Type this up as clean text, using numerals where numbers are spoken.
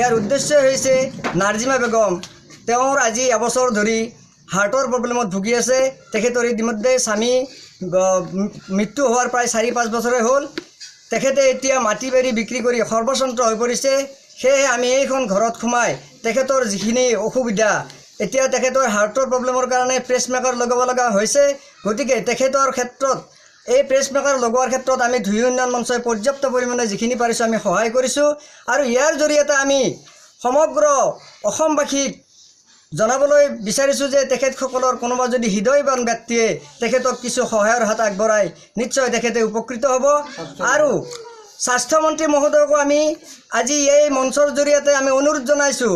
ইয়াৰ উদ্দেশ্য হৈছে নাৰ্জিমা বেগম তেওঁৰ আজি এবছৰ ধৰি হাৰ্টৰ প্ৰব্লেমত ভুগি আছে। তেখেতৰ ইতিমধ্যে স্বামী মৃত্যু হোৱাৰ প্ৰায় 4-5 বছৰে হ'ল। তেখেতে এতিয়া মাটি বাৰী বিক্ৰী কৰি সৰ্বস্বান্ত হৈ পৰিছে। সেয়ে আমি এইখন ঘৰত সোমাই তেখেতৰ যিখিনি অসুবিধা, এতিয়া তেখেতৰ হাৰ্টৰ প্ৰব্লেমৰ কাৰণে প্ৰেছমেকাৰ লগাব লগা হৈছে। গতিকে তেখেতৰ ক্ষেত্ৰত এই প্ৰেছমেকাৰ লগোৱাৰ ক্ষেত্ৰত আমি ধুই উন্নয়ন মঞ্চই পৰ্যাপ্ত পৰিমাণে যিখিনি পাৰিছোঁ আমি সহায় কৰিছোঁ। আৰু ইয়াৰ জৰিয়তে আমি সমগ্ৰ অসমবাসীক জনাবলৈ বিচাৰিছোঁ যে তেখেতসকলৰ কোনোবা যদি হৃদয়বান ব্যক্তিয়ে তেখেতক কিছু সহায়ৰ হাত আগবঢ়ায় নিশ্চয় তেখেতে উপকৃত হ'ব। আৰু স্বাস্থ্যমন্ত্ৰী মহোদয়কো আমি আজি এই মঞ্চৰ জৰিয়তে আমি অনুৰোধ জনাইছোঁ।